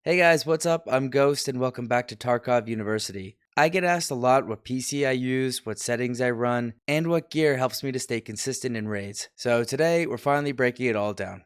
Hey guys, what's up? I'm Ghost and welcome back to Tarkov University. I get asked a lot what PC I use, what settings I run, and what gear helps me to stay consistent in raids. So today, we're finally breaking it all down.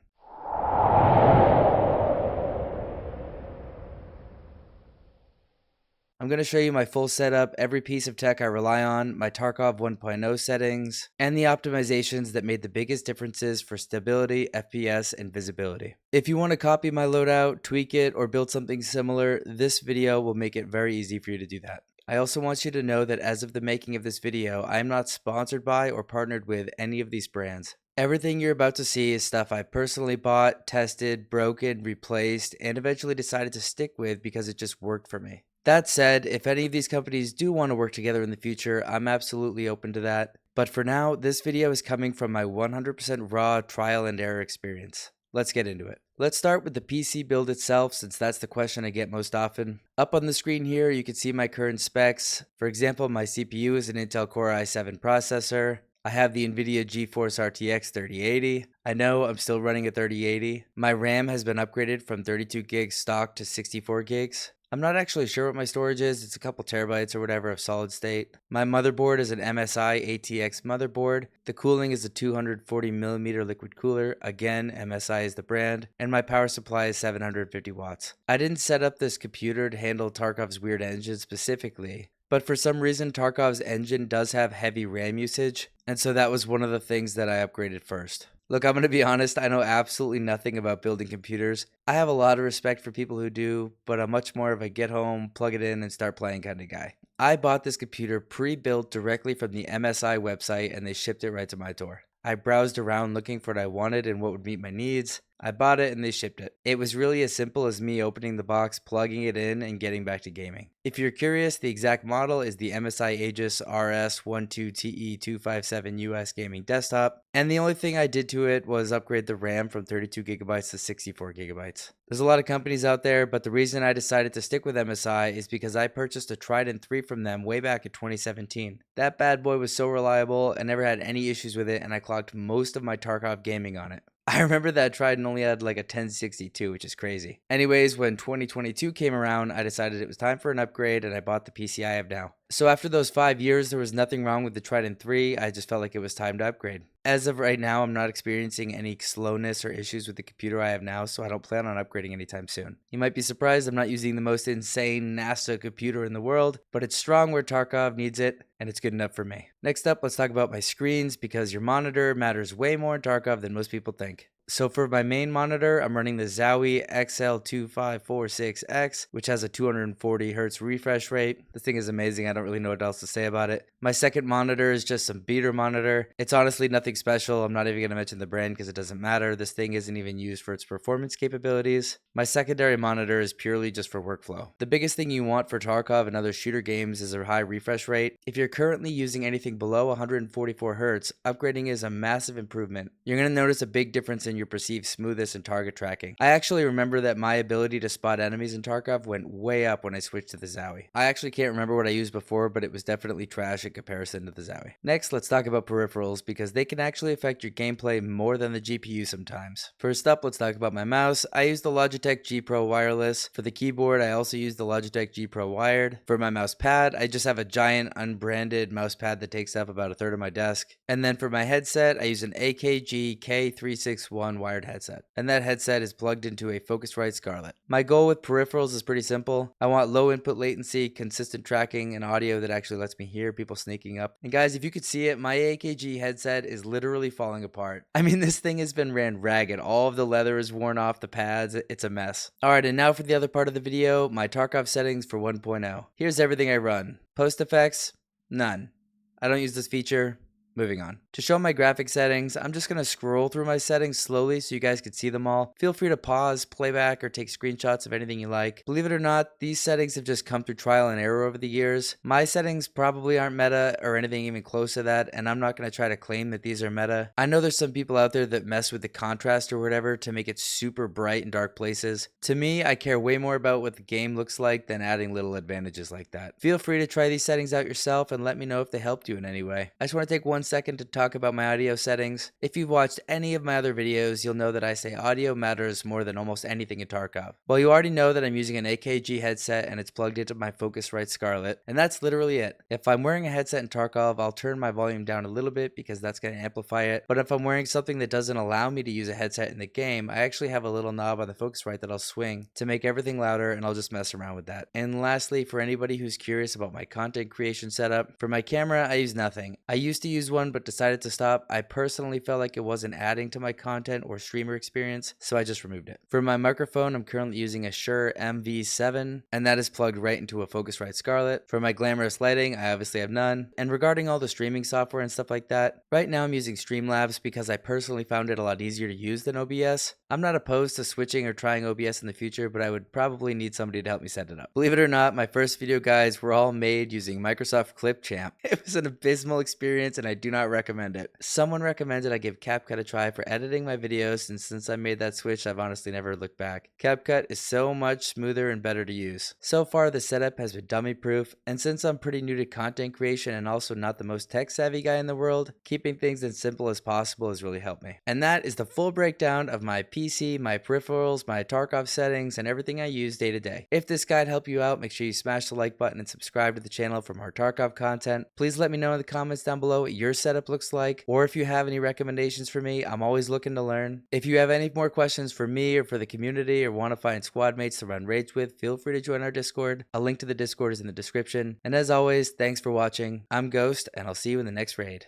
I'm going to show you my full setup, every piece of tech I rely on, my Tarkov 1.0 settings, and the optimizations that made the biggest differences for stability, FPS, and visibility. If you want to copy my loadout, tweak it, or build something similar, this video will make it very easy for you to do that. I also want you to know that as of the making of this video, I am not sponsored by or partnered with any of these brands. Everything you're about to see is stuff I personally bought, tested, broken, replaced, and eventually decided to stick with because it just worked for me. That said, if any of these companies do want to work together in the future, I'm absolutely open to that. But for now, this video is coming from my 100% raw trial and error experience. Let's get into it. Let's start with the PC build itself, since that's the question I get most often. Up on the screen here, you can see my current specs. For example, my CPU is an Intel Core i7 processor. I have the NVIDIA GeForce RTX 3080. I know I'm still running a 3080. My RAM has been upgraded from 32 gigs stock to 64 gigs. I'm not actually sure what my storage is. It's a couple terabytes or whatever of solid state. My motherboard is an MSI ATX motherboard. The cooling is a 240mm liquid cooler. Again, MSI is the brand. And my power supply is 750 watts. I didn't set up this computer to handle Tarkov's weird engine specifically, but for some reason Tarkov's engine does have heavy RAM usage, and so that was one of the things that I upgraded first. Look, I'm going to be honest, I know absolutely nothing about building computers. I have a lot of respect for people who do, but I'm much more of a get home, plug it in, and start playing kind of guy. I bought this computer pre-built directly from the MSI website and they shipped it right to my door. I browsed around looking for what I wanted and what would meet my needs. I bought it and they shipped it. It was really as simple as me opening the box, plugging it in, and getting back to gaming. If you're curious, the exact model is the MSI Aegis RS12TE257 US gaming desktop, and the only thing I did to it was upgrade the RAM from 32GB to 64GB. There's a lot of companies out there, but the reason I decided to stick with MSI is because I purchased a Trident 3 from them way back in 2017. That bad boy was so reliable, I never had any issues with it, and I clocked most of my Tarkov gaming on it. I remember that Trident only had like a 1062, which is crazy. Anyways, when 2022 came around, I decided it was time for an upgrade and I bought the PC I have now. So after those 5 years, there was nothing wrong with the Trident 3, I just felt like it was time to upgrade. As of right now, I'm not experiencing any slowness or issues with the computer I have now, so I don't plan on upgrading anytime soon. You might be surprised I'm not using the most insane NASA computer in the world, but it's strong where Tarkov needs it, and it's good enough for me. Next up, let's talk about my screens, because your monitor matters way more in Tarkov than most people think. So for my main monitor, I'm running the Zowie XL2546X, which has a 240Hz refresh rate. This thing is amazing, I don't really know what else to say about it. My second monitor is just some beater monitor. It's honestly nothing special, I'm not even going to mention the brand because it doesn't matter. This thing isn't even used for its performance capabilities. My secondary monitor is purely just for workflow. The biggest thing you want for Tarkov and other shooter games is a high refresh rate. If you're currently using anything below 144Hz, upgrading is a massive improvement. You're going to notice a big difference in your perceived smoothness and target tracking. I actually remember that my ability to spot enemies in Tarkov went way up when I switched to the Zowie. I actually can't remember what I used before, but it was definitely trash in comparison to the Zowie. Next, let's talk about peripherals, because they can actually affect your gameplay more than the GPU sometimes. First up, let's talk about my mouse. I use the Logitech G Pro wireless. For the keyboard, I also use the Logitech G Pro wired. For my mouse pad, I just have a giant unbranded mouse pad that takes up about a third of my desk. And then for my headset, I use an AKG K361 wired headset, and that headset is plugged into a Focusrite Scarlett. My goal with peripherals is pretty simple. I want low input latency, consistent tracking, and audio that actually lets me hear people sneaking up. And guys, if you could see it, my AKG headset is literally falling apart. I mean, this thing has been ran ragged. All of the leather is worn off the pads. It's a mess. Alright, and now for the other part of the video, my Tarkov settings for 1.0. Here's everything I run. Post effects? None. I don't use this feature. Moving on. To show my graphic settings, I'm just going to scroll through my settings slowly so you guys can see them all. Feel free to pause, playback, or take screenshots of anything you like. Believe it or not, these settings have just come through trial and error over the years. My settings probably aren't meta or anything even close to that, and I'm not going to try to claim that these are meta. I know there's some people out there that mess with the contrast or whatever to make it super bright in dark places. To me, I care way more about what the game looks like than adding little advantages like that. Feel free to try these settings out yourself and let me know if they helped you in any way. I just want to take one second to talk about my audio settings. If you've watched any of my other videos, you'll know that I say audio matters more than almost anything in Tarkov. Well, you already know that I'm using an AKG headset and it's plugged into my Focusrite Scarlett, and that's literally it. If I'm wearing a headset in Tarkov, I'll turn my volume down a little bit because that's going to amplify it, but if I'm wearing something that doesn't allow me to use a headset in the game, I actually have a little knob on the Focusrite that I'll swing to make everything louder, and I'll just mess around with that. And lastly, for anybody who's curious about my content creation setup, for my camera, I use nothing. I used to use one but decided to stop. I personally felt like it wasn't adding to my content or streamer experience, so I just removed it. For my microphone, I'm currently using a Shure MV7, and that is plugged right into a Focusrite Scarlett. For my glamorous lighting, I obviously have none. And regarding all the streaming software and stuff like that, right now I'm using Streamlabs because I personally found it a lot easier to use than OBS. I'm not opposed to switching or trying OBS in the future, but I would probably need somebody to help me set it up. Believe it or not, my first video guys were all made using Microsoft Clipchamp. It was an abysmal experience and I do not recommend it. Someone recommended I give CapCut a try for editing my videos, and since I made that switch, I've honestly never looked back. CapCut is so much smoother and better to use. So far, the setup has been dummy proof, and since I'm pretty new to content creation and also not the most tech savvy guy in the world, keeping things as simple as possible has really helped me. And that is the full breakdown of my PC, my peripherals, my Tarkov settings, and everything I use day to day. If this guide helped you out, make sure you smash the like button and subscribe to the channel for more Tarkov content. Please let me know in the comments down below what your setup looks like, or if you have any recommendations for me. I'm always looking to learn. If you have any more questions for me or for the community, or want to find squad mates to run raids with, feel free to join our Discord. A link to the Discord is in the description. And as always, thanks for watching. I'm Ghost, and I'll see you in the next raid.